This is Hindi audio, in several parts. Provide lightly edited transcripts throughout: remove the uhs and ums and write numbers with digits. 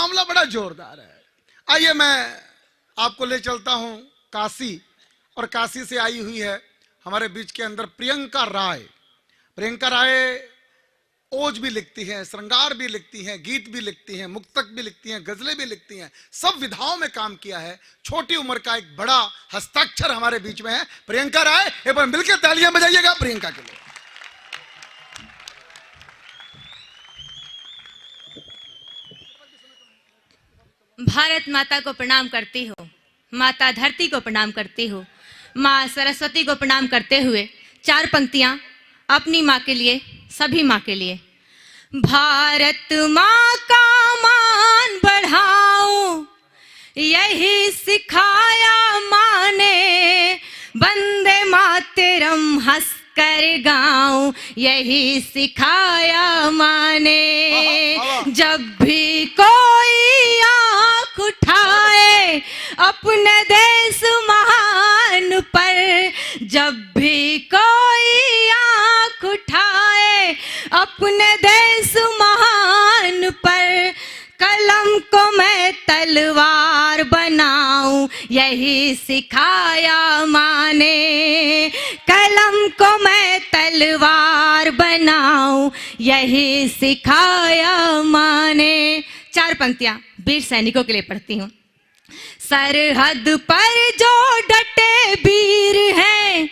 मामला बड़ा जोरदार है। आइए मैं आपको ले चलता हूं काशी, और काशी से आई हुई है हमारे बीच के अंदर प्रियंका राय। प्रियंका राय ओज भी लिखती हैं, श्रृंगार भी लिखती हैं, गीत भी लिखती हैं, मुक्तक भी लिखती हैं, गजलें भी लिखती हैं, सब विधाओं में काम किया है। छोटी उम्र का एक बड़ा हस्ताक्षर हमारे बीच में है प्रियंका राय। एक बार मिलकर तालियां बजाइएगा प्रियंका के लिए। भारत माता को प्रणाम करती हूँ, माता धरती को प्रणाम करती हूँ, माँ सरस्वती को प्रणाम करते हुए चार पंक्तियां अपनी माँ के लिए, सभी माँ के लिए। भारत माँ का मान बढ़ाऊं, यही सिखाया माँ ने, वंदे मातरम हंस कर गाऊं, यही सिखाया माँ ने। जब भी कोई आँख उठाए अपने देश महान पर, जब भी कोई आँख उठाए अपने देश महान पर, कलम को मैं तलवार बनाऊं, यही सिखाया माँ ने। कलम को मैं तलवार बनाऊं, यही सिखाया माँ ने। चार पंक्तियां वीर सैनिकों के लिए पढ़ती हूँ। सरहद पर जो डटे वीर हैं,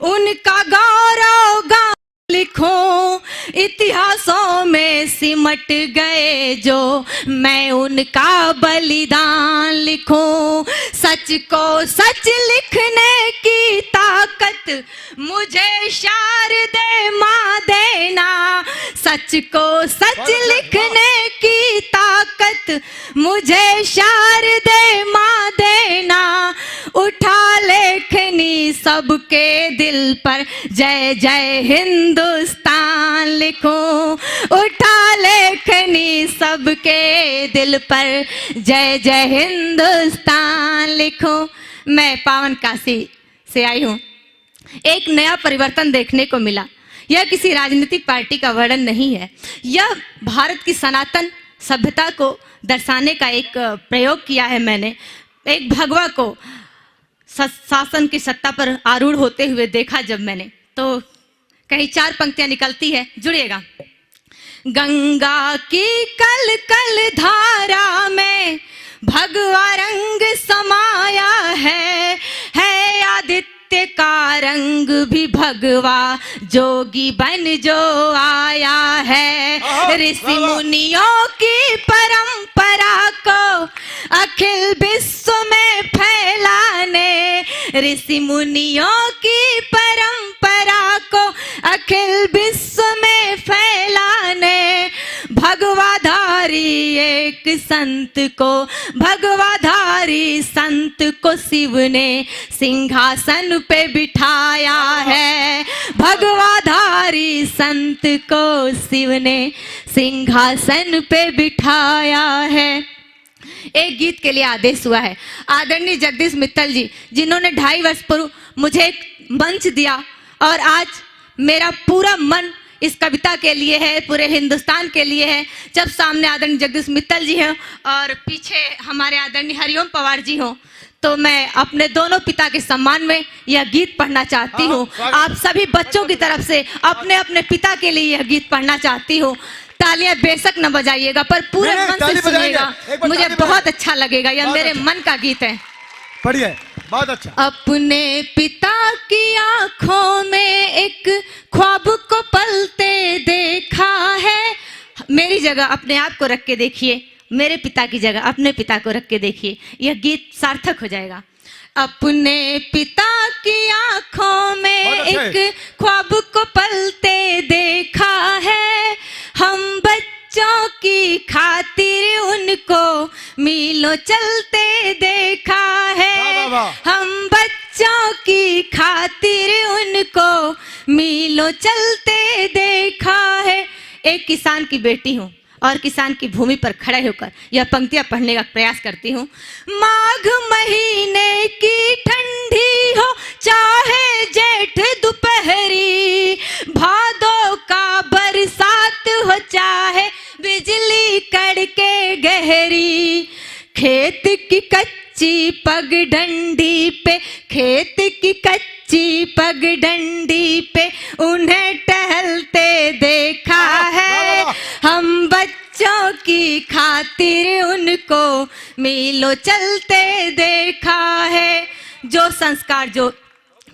उनका गौरव गान लिखो, इतिहासों में सिमट गए जो, मैं उनका बलिदान लिखूं। सच को सच लिखने की ताकत मुझे शारदे माँ देना, सच को सच लिखने की ताकत मुझे शारदे माँ देना। उठा लेखनी सबके दिल पर, जय जय हिंदुस्तान लिखूं, उठा लेखनी सबके दिल पर, जय जय हिंदुस्तान लिखूं। मैं पावन काशी से आई हूँ। एक नया परिवर्तन देखने को मिला। यह किसी राजनीतिक पार्टी का वर्णन नहीं है, यह भारत की सनातन सभ्यता को दर्शाने का एक प्रयोग किया है मैंने। एक भगवा को शासन की सत्ता पर आरूढ़ होते हुए देखा जब मैंने, तो कहीं चार पंक्तियां निकलती है, जुड़िएगा। गंगा की कल कल धारा में भगवा रंग समाया है आदित्य का रंग भी भगवा, जोगी बन जो आया है। ऋषि मुनियों की परंपरा को अखिल विश्व में फैलाने, ऋषि मुनियों की परंपरा को अखिल विश्व में फैलाने, भगवाधारी एक संत को, भगवाधारी संत को शिव ने सिंहासन पे बिठाया है, भगवाधारी संत को शिव ने सिंहासन पे बिठाया है। एक गीत के लिए आदेश हुआ है। आदरणीय जगदीश मित्तल जी, जिन्होंने 2.5 वर्ष पूर्व मुझे एक मंच दिया, और आज मेरा पूरा मन इस कविता के लिए है, पूरे हिंदुस्तान के लिए है। जब सामने आदरणीय जगदीश मित्तल जी हैं और पीछे हमारे आदरणीय हरिओम पवार जी हों, तो मैं अपने दोनों पिता के सम्मान में यह गीत पढ़ना चाहती हूँ। आप सभी बच्चों की तरफ से अपने अपने पिता के लिए यह गीत पढ़ना चाहती हूँ। तालियां बेशक न बजाइएगा, पर पूरे मन से सुनिएगा, मुझे बहुत अच्छा लगेगा। यह मेरे मन का गीत है। पढ़िए, बहुत अच्छा। अपने पिता की आंखों में एक ख्वाब को पलते देखा है। मेरी जगह अपने आप को रख के देखिए, मेरे पिता की जगह अपने पिता को रख के देखिए, यह गीत सार्थक हो जाएगा। अपने पिता की आंखों में एक ख्वाब को पलते देखा है, हम बच्चों की खातिर उनको मीलों चलते देखा है, हम बच्चों की खातिर उनको मीलों चलते देखा है। एक किसान की बेटी हूँ और किसान की भूमि पर खड़े होकर यह पंक्तियां पढ़ने का प्रयास करती हूँ। माघ महीने की ठंडी हो चाहे जेठ दोपहरी, भादों का बरसात हो चाहे बिजली कड़के गहरी, खेत की कच्ची पगडंडी पे, खेत की कच्ची पगडंडी पे उन्हें टहलते देखा है। हम बच्चों की खातिर उनको मीलों चलते देखा है। जो संस्कार, जो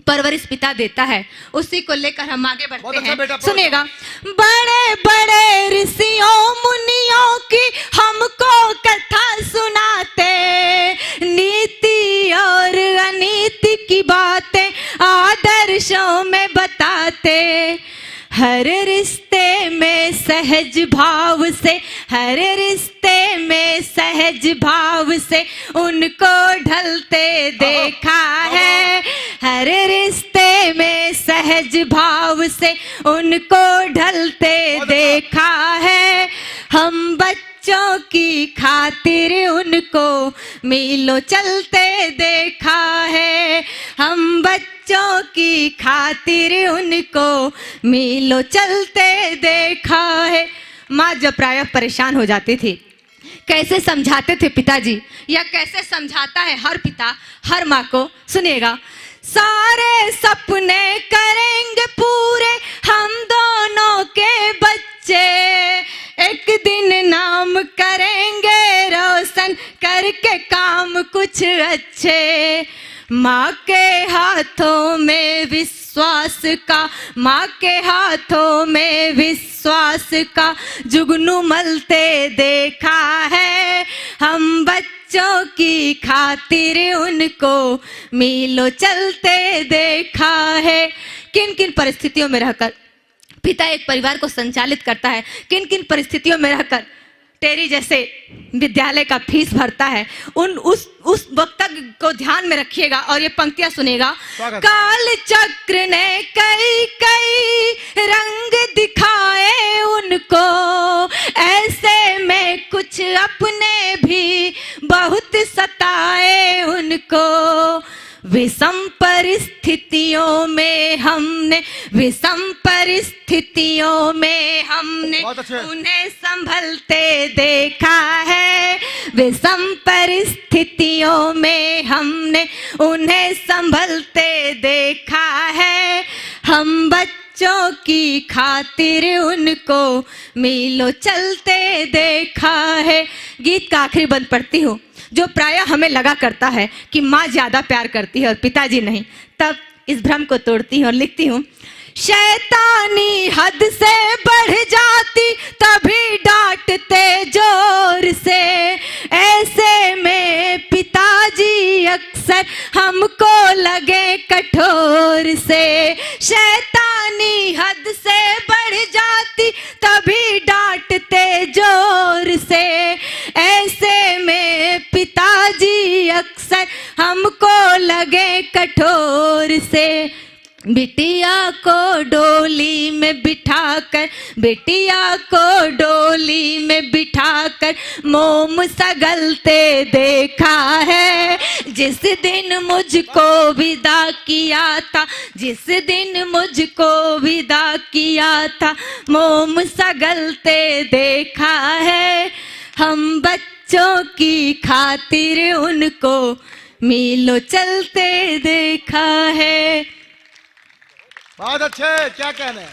परवरिश पिता देता है, उसी को लेकर हम आगे बढ़ते हैं। सुनिएगा, बड़े बड़े ऋषियों मुनियों की हमको कथा सुनाते, नीति और अनीति की बातें आदर्शों में बताते। हर रिश्ते में सहज भाव से, हर रिश्ते में सहज भाव से उनको ढलते देखा है। हर रिश्ते में सहज भाव से उनको ढलते देखा है। हम बच्चों की खातिर उनको मीलों चलते देखा है। हम बच्चों की खातिर उनको मीलों चलते देखा है। माँ जब प्रायः परेशान हो जाती थी, कैसे समझाते थे पिताजी, या कैसे समझाता है हर पिता हर माँ को, सुनिएगा। सारे सपने करेंगे पूरे हम दोनों के बच्चे, एक दिन नाम करेंगे रोशन करके काम कुछ अच्छे। माँ के हाथों में विश्वास का, माँ के हाथों में विश्वास का जुगनू मलते देखा है। हम बच्चों की खातिर उनको मीलों चलते देखा है। किन किन परिस्थितियों में रहकर पिता एक परिवार को संचालित करता है, किन किन परिस्थितियों में रहकर टेरी जैसे विद्यालय का फीस भरता है, उस वक्त को ध्यान में रखिएगा और ये पंक्तियां सुनेगा। काल चक्र ने कई कई रंग दिखाए उनको, ऐसे में कुछ अपने भी बहुत सताए उनको। विषम परिस्थितियों में हमने, विषम परिस्थितियों में हमने उन्हें संभलते देखा है। विषम परिस्थितियों में हमने उन्हें संभलते देखा है। हम बच्चों की खातिर उनको मीलों चलते देखा है। गीत का आखिरी बंद पढ़ती हूँ, जो प्रायः हमें लगा करता है कि माँ ज्यादा प्यार करती है और पिताजी नहीं, तब इस भ्रम को तोड़ती हूँ और लिखती हूँ। शैतानी हद से बढ़ जाती तभी डांटते जोर से, ऐसे में पिताजी अक्सर हमको लगे कठोर से। शैतानी हद से बढ़ जाती तभी डांटते जोर से, ऐसे में पिताजी अक्सर हमको लगे कठोर से। बिटिया को डोली में बिठाकर, बिटिया को डोली में बिठाकर मोम सगलते देखा है। जिस दिन मुझको विदा किया था, जिस दिन मुझको विदा किया था मोम सगलते देखा है। हम बच्चों की खातिर उनको मीलों चलते देखा है। बहुत अच्छे, क्या कहना है?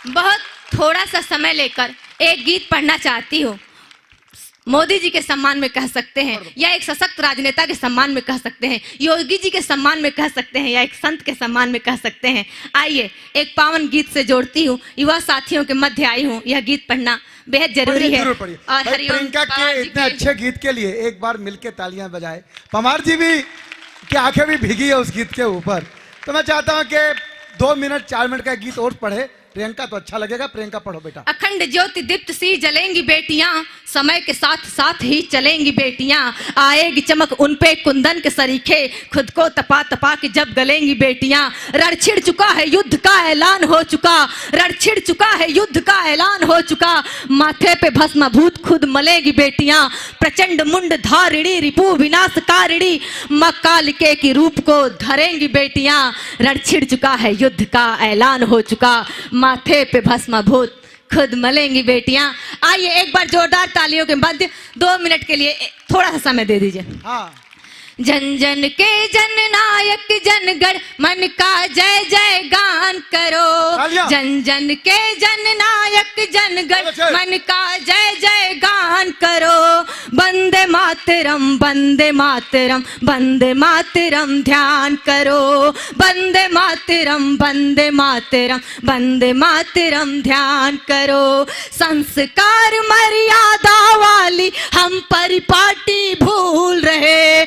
बहुत थोड़ा सा समय लेकर एक गीत पढ़ना चाहती हूँ। मोदी जी के सम्मान में कह सकते हैं, या एक सशक्त राजनेता के सम्मान में कह सकते हैं, योगी जी के सम्मान में कह सकते हैं, या एक संत के सम्मान में कह सकते हैं। आइए एक पावन गीत से जोड़ती हूँ, युवा साथियों के मध्य आई हूँ। यह गीत पढ़ना बेहद जरूरी है। और प्रियंका के इतने अच्छे गीत के लिए एक बार मिलके तालियां बजाए। पवार जी भी की आंखें भी भीगी है उस गीत के ऊपर। तो मैं चाहता हूं कि 2 मिनट 4 मिनट का गीत और पढ़े प्रियंका, तो अच्छा लगेगा। प्रियंका पढ़ो बेटा। अखंड ज्योति दीप्त सी जलेंगी बेटियां, समय के साथ साथ ही चलेंगी बेटियां। आएगी चमक उन पे कुंदन के सरीखे, खुद को तपा तपा के जब गलेंगी बेटियां। रण छिड़ चुका है युद्ध का ऐलान हो चुका, रण छिड़ चुका है युद्ध का ऐलान हो चुका। माथे पे भस्मभूत खुद मलेगी बेटियां। प्रचंड मुंड धारिणी रिपु विनाशकारिणी, मां कालिके की रूप को धरेंगी बेटियां। रण छिड़ चुका है युद्ध का ऐलान हो चुका, माथे पे भस्मभूत खुद मलेंगी बेटियां। आइए एक बार जोरदार तालियों के मध्य 2 मिनट के लिए थोड़ा सा समय दे दीजिए। हाँ, जन जन के जननायक जनगण मन का जय जय गान करो। जन जन के जननायक जनगण मन का जय जय गान करो। वंदे मातरम वंदे मातरम वंदे मातरम ध्यान करो। वंदे मातरम वंदे मातरम वंदे मातरम ध्यान करो। संस्कार मर्यादा वाली हम परिपाटी भूल रहे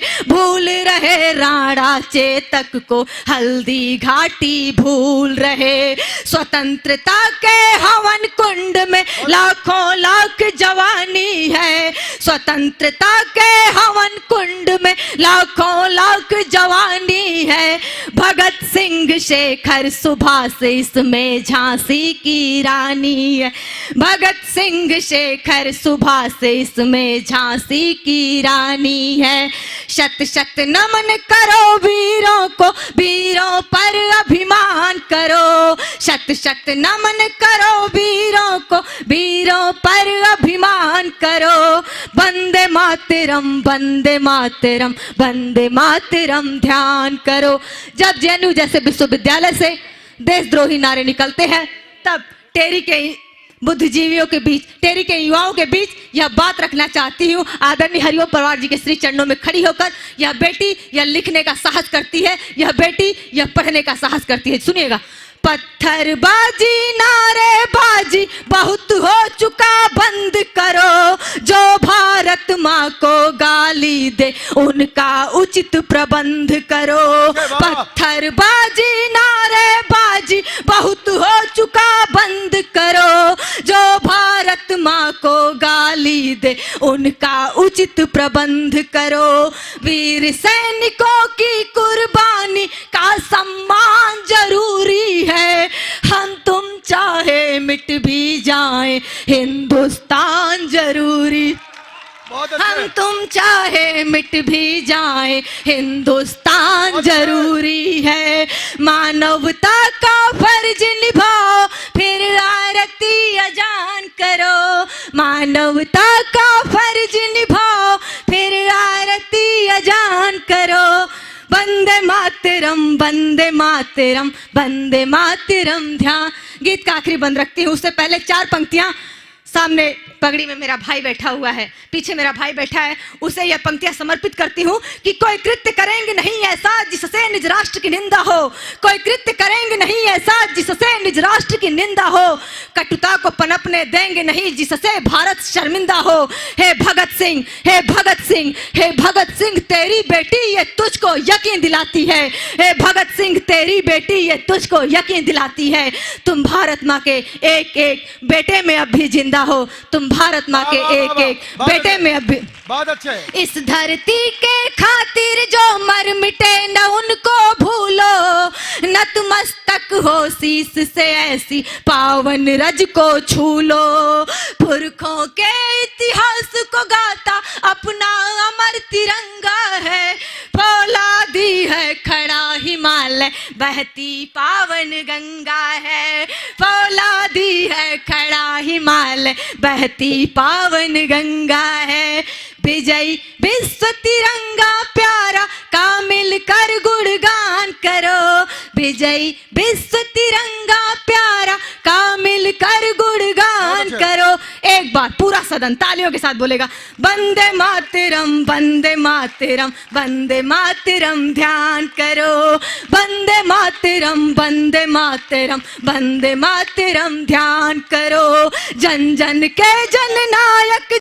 राणा चेतक को हल्दी घाटी भूल रहे। स्वतंत्रता के हवन कुंड में लाखों लाख जवानी है। स्वतंत्रता के हवन कुंड में लाखों लाख जवानी है। भगत सिंह शेखर सुभाष इसमें झांसी की रानी है। भगत सिंह शेखर सुभाष इसमें झांसी की रानी है। शत शत नमन करो वीरों को, वीरों पर अभिमान करो। शत शत नमन करो वीरों को, वीरों पर अभिमान करो। वंदे मातरम वंदे मातरम वंदे मातरम ध्यान करो। जब जेएनयू जैसे विश्वविद्यालय से देशद्रोही नारे निकलते हैं तब टेरी के बुद्धिजीवियों के बीच, टेरी के युवाओं के बीच यह बात रखना चाहती हूँ। आदरणीय हरिओम परवार जी के श्री चरणों में खड़ी होकर यह बेटी यह लिखने का साहस करती है, यह बेटी यह पढ़ने का साहस करती है। सुनिएगा। पत्थरबाजी नारेबाजी बहुत हो चुका बंद करो। जो भारत माँ को गाली दे उनका उचित प्रबंध करो। पत्थरबाजी नारेबाजी बहुत हो चुका बंद करो। जो भारत माँ को गाली दे उनका उचित प्रबंध करो। वीर सैनिकों की कुर्बानी का सम्मान जरूरी है। हम तुम चाहे मिट भी जाएं हिंदुस्तान जरूरी। हम तुम चाहे मिट भी जाएं हिंदुस्तान जरूरी है। मानवता का फर्ज निभाओ फिर आरती अजान करो। मानवता का फर्ज निभाओ फिर आरती अजान करो। वंदे मातरम वंदे मातरम वंदे मातरम ध्यान। गीत का आखिरी बंद रखती हूँ, उससे पहले 4 पंक्तियां। सामने पगड़ी में मेरा भाई बैठा हुआ है, पीछे मेरा भाई बैठा है, उसे यह पंक्तियां समर्पित करती हूँ कि कोई कृत्य करेंगे नहीं ऐसा जिससे निज राष्ट्र की निंदा हो। कोई कृत्य करेंगे नहीं ऐसा जिससे निज राष्ट्र की निंदा हो। कटुता को पनपने देंगे नहीं जिससे भारत शर्मिंदा हो। हे भगत सिंह, हे भगत सिंह, हे भगत सिंह तेरी बेटी ये तुझको यकीन दिलाती है। हे भगत सिंह तेरी बेटी ये तुझको यकीन दिलाती है। तुम भारत माँ के एक एक बेटे में अब भी जिंदा हो। तुम भारत माँ के एक एक बेटे में अब भी। बहुत अच्छे। इस धरती के खातिर जो मर मिटे न उनको भूलो। नतमस्तक हो शीश से ऐसी पावन रज को छू लो। पुरखों के इतिहास को गाता अपना अमर तिरंगा है। फौलादी है खड़ा हिमालय बहती पावन गंगा है। फौलादी है खड़ा हिमालय बहती पावन गंगा है। विजय विश्व तिरंगा प्यारा का मिलकर गुणगान करो। विजय विश्व तिरंगा प्यारा का मिलकर गुणगान करो। एक बार पूरा सदन तालियों के साथ बोलेगा। वंदे मातरम वंदे मातरम वंदे मातरम ध्यान करो। वंदे मातरम वंदे मातरम वंदे मातरम ध्यान करो। जन जन के जननायक